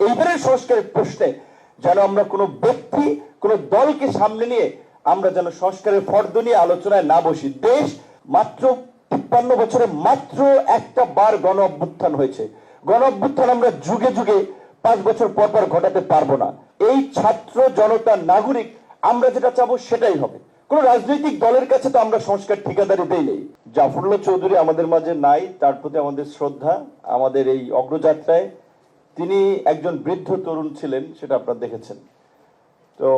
এইবারের সংস্কারের প্রশ্নে যেন আমরা কোনো ব্যক্তি কোনো দলকে সামনে নিয়ে আমরা যেন সংস্কারের ফর্দ নিয়ে আলোচনায় না বসি। দেশ মাত্র ৫৩ বছরে মাত্র একটা বার গণ অভ্যুত্থান হয়েছে। গণ অভ্যুত্থান আমরা যুগে যুগে ৫ বছর পর পর ঘটাতে পারবো না। এই ছাত্র জনতা নাগরিক আমরা যেটা চাবো সেটাই হবে। কোন রাজনৈতিক দলের কাছে তো আমরা সংস্কার ঠিকাদারি দেই নেই। জাফরুল্লাহ চৌধুরী আমাদের মাঝে নাই, তার প্রতি আমাদের শ্রদ্ধা। আমাদের এই অগ্রযাত্রায় তিনি একজন বৃদ্ধ তরুণ ছিলেন, সেটা আপনারা দেখেছেন। তো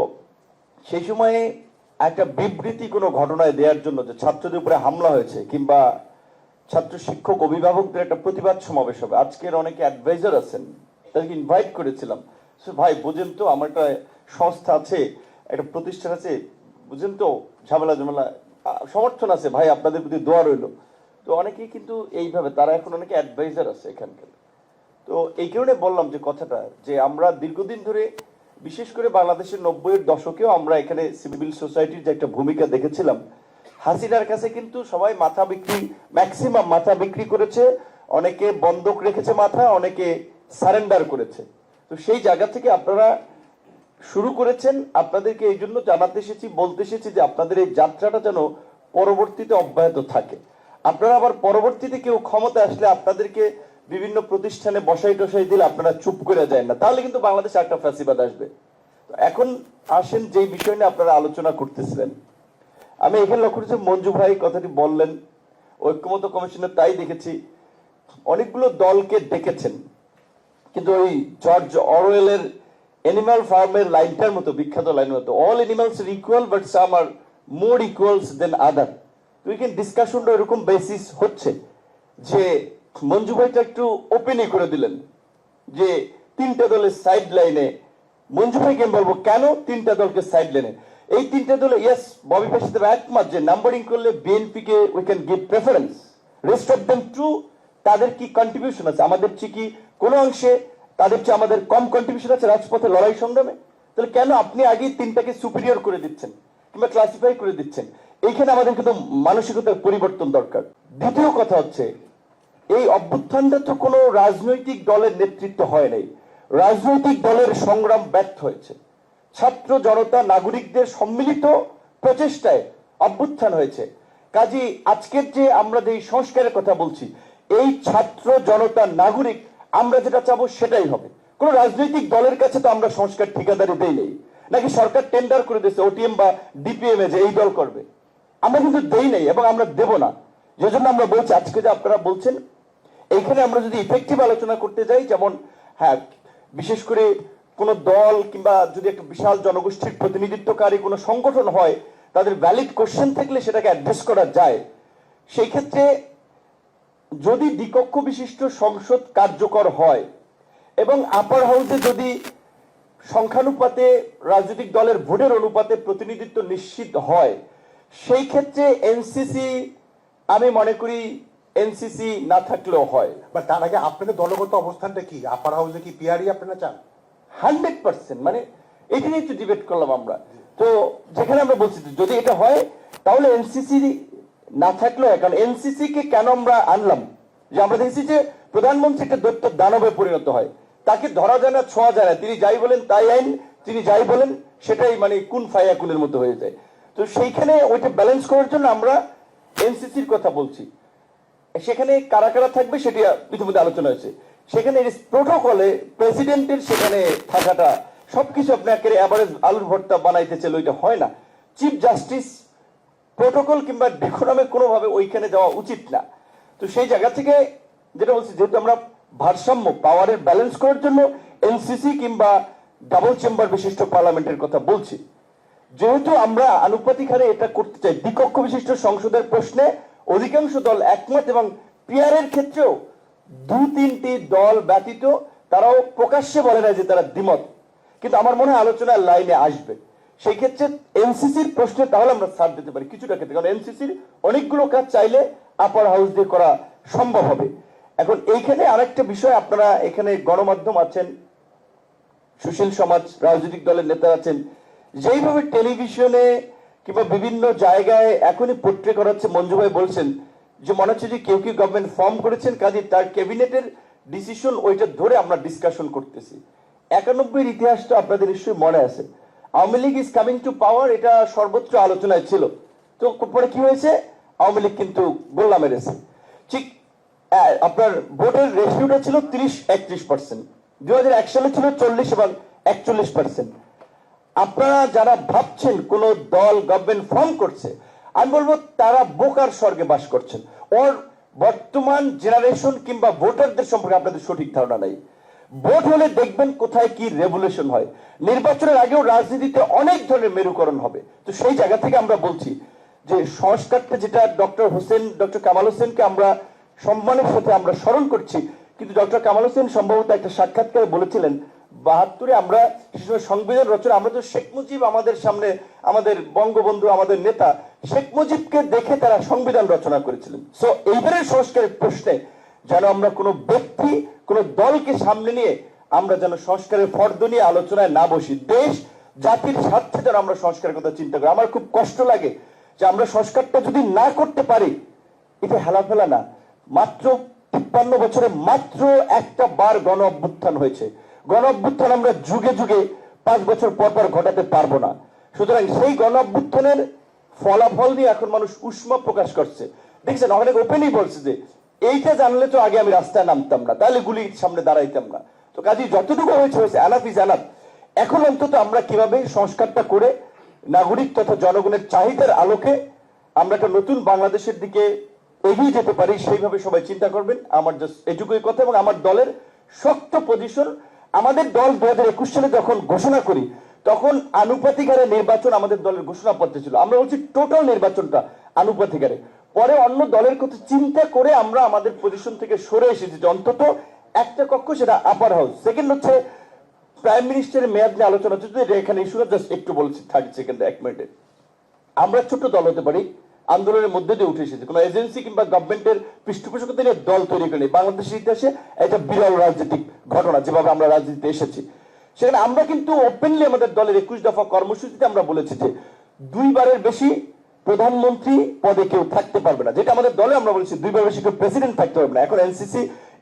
সেই সময়ে একটা বিবৃতি কোনো ঘটনায় দেওয়ার জন্য যে ছাত্রদের উপরে হামলা হয়েছে কিংবা ছাত্র শিক্ষক অভিভাবকদের একটা প্রতিবাদ সমাবেশ হবে, আজকের অনেকে অ্যাডভাইজার আছেন, তাদেরকে ইনভাইট করেছিলাম। ভাই বুঝেন তো, আমার একটা সংস্থা আছে, একটা প্রতিষ্ঠান আছে, বুঝেন তো ঝামেলা সমর্থন আছে, ভাই আপনাদের প্রতি দোয়া রইল। তো অনেকেই কিন্তু এইভাবে তারা এখন অনেকে অ্যাডভাইজার আছে এখানকার। তো এই কারণে বললাম যে কথাটা, যে আমরা দীর্ঘদিন ধরে বিশেষ করে বাংলাদেশের ৯০-এর দশকেও আমরা এখানে সিভিল সোসাইটির যে একটা ভূমিকা দেখেছিলাম। হাসিনার কাছে কিন্তু সবাই মাথা বিক্রি, ম্যাক্সিমাম মাথা বিক্রি করেছে, অনেকে বন্ধক রেখেছে মাথা, অনেকে সারেন্ডার করেছে। তো সেই জায়গা থেকে আপনারা শুরু করেছেন। আপনাদেরকে এই জন্য জানাতে এসেছি, বলতে এসেছি যে আপনাদের এই যাত্রাটা যেন পরবর্তীতে অব্যাহত থাকে। আপনারা আবার পরবর্তীতে কেউ ক্ষমতা আসলে আপনাদেরকে বিভিন্ন প্রতিষ্ঠানে বসাই টসাই দিলে আপনারা চুপ করে যায় না, তাহলে কিন্তু বাংলাদেশে একটা ফ্যাসিবাদ আসবে। এখন আসেন যে বিষয় নিয়ে আপনারা আলোচনা করতেছিলেন, আমি এখানে লক্ষ্য করেছি মঞ্জু ভাই কথাটি বললেন, ঐক্যমত্য কমিশনে তাই দেখেছি অনেকগুলো দলকে ডেকেছেন, কিন্তু ওই জর্জ অরওয়েলের অ্যানিমাল ফার্মের লাইনটার মতো, বিখ্যাত লাইনের মতো, all animals are equal but some are more equals than other. তো এখানে ডিসকাশনটা এরকম বেসিস হচ্ছে যে মঞ্জু ভাইটা একটু ওপেনই করে দিলেন যে তিনটা দলের সাইড লাইনে। মঞ্জু ভাইকে আমি বলবো কেন তিনটা দলকে সাইড লাইনে? এই তিনটা দলে ইয়েস ববি ভাইয়ের সাথে একমত যে নাম্বারিং করলে BNP K we can give preference, rest of them to তাদের কি কন্ট্রিবিউশন আছে, আমাদের চেয়ে কি কোনো অংশে তাদের চেয়ে আমাদের কম কন্ট্রিবিউশন আছে রাজপথে লড়াই সংগ্রামে? তাহলে কেন আপনি আগেই তিনটাকে সুপিরিয়র করে দিচ্ছেন কিংবা ক্লাসিফাই করে দিচ্ছেন? এইখানে আমাদের কিন্তু মানসিকতার পরিবর্তন দরকার। দ্বিতীয় কথা হচ্ছে, এই অভ্যুত্থানটা তো কোনো রাজনৈতিক দলের নেতৃত্ব হয় নাই, রাজনৈতিক দলের সংগ্রাম ব্যর্থ হয়েছে, ছাত্র জনতা নাগরিকদের সম্মিলিত প্রচেষ্টায় অভ্যুত্থান হয়েছে। কাজী আজকের যে আমরা যে সংস্কারের কথা বলছি, এই ছাত্র জনতা নাগরিক আমরা যেটা চাবো সেটাই হবে। কোন রাজনৈতিক দলের কাছে তো আমরা সংস্কার ঠিকাদারি দেই নেই, নাকি সরকার টেন্ডার করে দিয়েছে ওটিএম বা ডিপিএম এ যে এই দল করবে, আমরা কিন্তু দেই নাই এবং আমরা দেব না। যে জন্য আমরা বলছি আজকে যে আপনারা বলছেন এইখানে আমরা যদি ইফেক্টিভ আলোচনা করতে যাই, যেমন হ্যাঁ বিশেষ করে কোন দল কিংবা যদি একটা বিশাল জনগোষ্ঠীর প্রতিনিধিত্বকারী কোনো সংগঠন হয়, তাদের ভ্যালিড কোশ্চেন থাকলে সেটাকে অ্যাড্রেস করা যায়। সেই ক্ষেত্রে যদি দ্বিকক্ষ বিশিষ্ট সংসদ কার্যকর হয় এবং আপার হাউসে যদি সংখ্যানুপাতে রাজনৈতিক দলের ভোটের অনুপাতে প্রতিনিধিত্ব নিশ্চিত হয়, সেই ক্ষেত্রে এনসিসি আমি মনে করি এনসিসি না থাকলেও হয়। বা তার আগে আপনাদের দলগত অবস্থানটা কি? আপার হাউসে কি পিআরই আপনারা চান? 100%, মানে এটা নিয়ে একটু ডিবেট করলাম আমরা। তো যেখানে আমরা বলছি যদি এটা হয় তাহলে এনসিসি না থাকলেও হয়, কারণ এনসিসি কে কেন আমরা আনলাম, যে আমরা দেখছি যে প্রধানমন্ত্রী একটা দৈত্য দানবে পরিণত হয়, তাকে ধরা যায় না, ছোঁয়া যায় না, তিনি যাই বলেন তাই আইন, তিনি যাই বলেন সেটাই মানে কুন ফায়া কুনের মতো হয়ে যায়। তো সেইখানে ওইটা ব্যালেন্স করার জন্য আমরা এনসিসির কথা বলছি। সেখানে কারা কারা থাকবে সেটি ইতিমধ্যে আলোচনা হয়েছে। সেখানে প্রোটোকলে প্রেসিডেন্টের সেখানে থাকাটা সবকিছু আপনাকে এভারেজ আলুর ভর্তা বানাইতে চাইলে ওইটা হয় না। চিফ জাস্টিস প্রোটোকল কিংবা ডেকোরামে কোনোভাবে ওইখানে যাওয়া উচিত না। তো সেই জায়গা থেকে যেটা বলছি, যেহেতু আমরা ভারসাম্য পাওয়ারের ব্যালেন্স করার জন্য এনসিসি কিংবা ডাবল চেম্বার বিশিষ্ট পার্লামেন্টের কথা বলছি, যেহেতু আমরা আনুপাতিক হারে এটা করতে চাই, দ্বিকক্ষ বিশিষ্ট সংসদের প্রশ্নে অধিকাংশ দল একমত এবং পিআরের ক্ষেত্রেও 2-3টি দল ব্যতীত তারাও প্রকাশ্যে বলে না যে তারা দ্বিমত, কিন্তু আমার মনে হয় আলোচনার লাইনে আসবে। সেই ক্ষেত্রে এনসিসির প্রশ্নে তাহলে আমরা ছাড় দিতে পারি কিছুটা ক্ষেত্রে, কারণ এনসিসির অনেকগুলো কাজ চাইলে আপার হাউস দিয়ে করা সম্ভব হবে। এখন এইখানে আরেকটা বিষয়, আপনারা এখানে গণমাধ্যম আছেন, সুশীল সমাজ, রাজনৈতিক দলের নেতা আছেন, যেইভাবে টেলিভিশনে কিংবা বিভিন্ন জায়গায় এখনই পোট্রে করা হচ্ছে, মঞ্জু ভাই বলছেন যে মনে হচ্ছে যে কেউ কেউ গভর্নমেন্ট ফর্ম করেছেন, কাজে তার ক্যাবিনেটের ডিসিশন ওইটা ধরে আমরা ডিসকাশন করতেছি। 91 ইতিহাস তো আপনাদের নিশ্চয়ই মনে আছে। Awami League is coming to power, এটা সর্বোচ্চ আলোচনায় ছিল। তো পরে কি হয়েছে? আওয়ামী লীগ কিন্তু গোল্লা মেরেছে। ঠিক আপনার ভোটের রেশিওটা ছিল 30-31%, 2001 সালে ছিল 40 এবং 41%। আপনারা যারা ভাবছেন কোন দল গভর্নমেন্ট ফর্ম করছে, আমি বলবো তারা বোকার স্বর্গে বাস করছেন। ওর বর্তমান জেনারেশন কিংবা ভোটারদের সম্পর্কে আপনাদের সঠিক ধারণা নাই। ভোট হলে দেখবেন কোথায় কি রেভলিউশন হয়। নির্বাচনের আগেও রাজনীতিতে অনেক ধরনের মেরুকরণ হবে। তো সেই জায়গা থেকে আমরা বলছি যে সংস্কারটা, যেটা ডক্টর কামাল হোসেনকে আমরা সম্মানের সাথে আমরা স্মরণ করছি, কিন্তু ডক্টর কামাল হোসেন সম্ভবত একটা সাক্ষাৎকারে বলেছিলেন 72-এ আমরা সংবিধান রচনা, আমরা তো শেখ মুজিব আমাদের সামনে, আমাদের বঙ্গবন্ধু, আমাদের নেতা শেখ মুজিবকে দেখে তারা সংবিধান রচনা করেছিলেন। সো এইবারের সংস্কারের প্রশ্নে যেন আমরা কোনো ব্যক্তি, কোনো দলকে সামনে নিয়ে আমরা যেন সংস্কারের ফর্দ নিয়ে আলোচনায় না বসি। দেশ জাতির স্বার্থে যেন আমরা সংস্কারের কথা চিন্তা করি। আমার খুব কষ্ট লাগে যে আমরা সংস্কারটা যদি না করতে পারি, এটা হেলাফেলা না। মাত্র 53 বছরে মাত্র একটা বার গণ অভ্যুত্থান হয়েছে। গণ অভ্যুত্থান আমরা যুগে যুগে 5 বছর পর পর ঘটাতে পারবো না। সুতরাং সেই গণ অভ্যুত্থানের ফলাফল নিয়ে এখন মানুষ উষ্মা প্রকাশ করছে। দেখছেন, অনেক ওপেনই বলছে যে এইটা জানলে তো আগে আমি রাস্তায় নামতাম না, তাহলে গুলির সামনে দাঁড়াইতাম না। তো কাজে যতটুকু হয়েছে এনাফ ইজ এনাফ। এখন অন্তত আমরা কিভাবে সংস্কারটা করে নাগরিক তথা জনগণের চাহিদার আলোকে আমরা একটা নতুন বাংলাদেশের দিকে এগিয়ে যেতে পারি, সেইভাবে সবাই চিন্তা করবেন। আমার জাস্ট এটুকুই কথা। এবং আমার দলের শক্ত পজিশন, আমাদের দল 2021 সালে যখন ঘোষণা করি তখন আনুপাতিক হারে নির্বাচন আমাদের দলের ঘোষণাপত্রে ছিল। আমরা বলছি টোটাল নির্বাচনটা আনুপাতিক হারে। পরে অন্য দলের কথা চিন্তা করে আমরা আমাদের পজিশন থেকে সরে এসেছি যে অন্তত একটা কক্ষ, সেটা আপার হাউস। সেকেন্ড হচ্ছে প্রাইম মিনিস্টারের মেয়াদ নিয়ে আলোচনা হচ্ছে, এখানে ইস্যুটা জাস্ট একটু বলছি 30 সেকেন্ডে, 1 মিনিটে। আমরা ছোট দল হতে পারি, আন্দোলনের মধ্যে দিয়ে উঠে এসেছে, কোনো এজেন্সি কিংবা গভর্নমেন্টের পৃষ্ঠপোষকতা নিয়ে দল তৈরি করেনি। বাংলাদেশের ইতিহাসে এটা বিরল রাজনৈতিক ঘটনা, যেভাবে আমরা রাজনীতিতে এসেছি। সেখানে আমরা কিন্তু ওপেনলি আমাদের দলের 21 দফা কর্মসূচিতে আমরা বলেছি যে 2 বারের বেশি প্রধানমন্ত্রী পদে কেউ থাকতে পারবে না, যেটা আমাদের দলে আমরা বলেছি 2 বার বেশি কেউ প্রেসিডেন্ট থাকতে পারবে না। এখন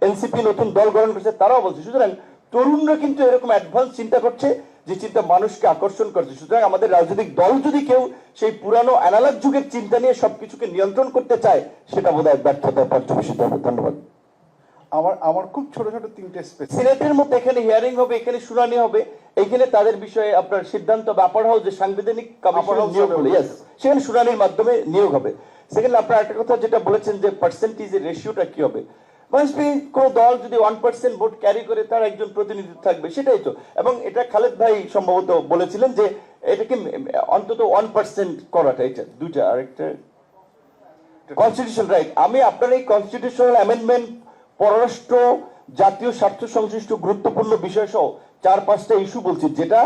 এনসিপি নতুন দল গঠন করছে, তারাও বলছে। সুতরাং তরুণরা কিন্তু এরকম অ্যাডভান্স চিন্তা করছে, যে চিন্তা মানুষকে আকর্ষণ করছে। সুতরাং আমাদের রাজনৈতিক দল যদি কেউ সেই পুরানো অ্যানালগ যুগের চিন্তা নিয়ে সবকিছুকে নিয়ন্ত্রণ করতে চায়, সেটা বোধহয় ব্যর্থতার পর্যবেসিত হবে। ধন্যবাদ। আমার খুব ছোট ছোট 3টে সিনেটের মধ্যে এখানে হিয়ারিং হবে, এখানে শুনানি হবে, এখানে তাদের বিষয়ে আপনার সিদ্ধান্ত বা আপার হাউস যে সাংবিধানিক কমিশন নিয়োগ হলো, ইয়েস, সেখানে শুনানির মাধ্যমে নিয়োগ হবে। সেখানে আপনার একটা কথা যেটা বলেছেন যে পার্সেন্টেজের রেশিওটা কি হবে, কোন দল যদি 1% ভোট ক্যারি করে তার একজন প্রতিনিধি থাকবে, সেটাই তো। এবং এটা খালেদ ভাই সম্ভবত বলেছিলেন যে এটাকে অন্তত 1% করাটা, এটা দুইটা। আরেকটা কনস্টিটিউশন রাইট। আমি আপনার এই কনস্টিটিউশনাল অ্যামেন্ডমেন্ট, পররাষ্ট্র, জাতীয় স্বার্থ সংশ্লিষ্ট গুরুত্বপূর্ণ বিষয় সহ 4-5টা ইস্যু বলছি, যেটা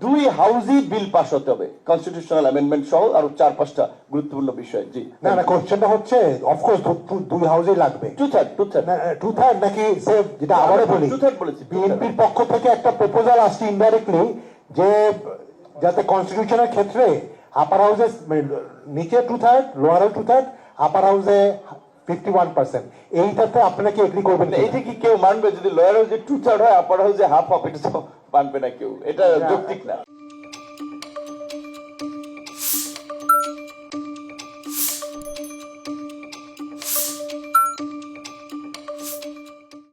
2 হাউসই বিল পাস হতে হবে, কনস্টিটিউশনাল অ্যামেন্ডমেন্ট সহ আরো 4-5টা গুরুত্বপূর্ণ বিষয়। জি না, কোশ্চেনটা হচ্ছে অফকোর্স 2 হাউসেই লাগবে। 2/3 নাকি সে, যেটা আবারও বলি, 2/3 বলেছি। বিএনপির পক্ষ থেকে একটা প্রপোজাল আসছে ইনডাইরেক্টলি, যে যাতে কনস্টিটিউশনের ক্ষেত্রে আপার হাউসে নিচে 2/3, লোয়ার হাউস 2/3, আপার হাউসে 51%। এইটাতে আপনারা কি এগ্রি করবেন? এইটা কি কেউ মানবে? যদি লোয়ার হাউসে 2/3 হয়, আপার হাউসে হাফ, এটা তো মানবে না কেউ। এটা যৌক্তিক না।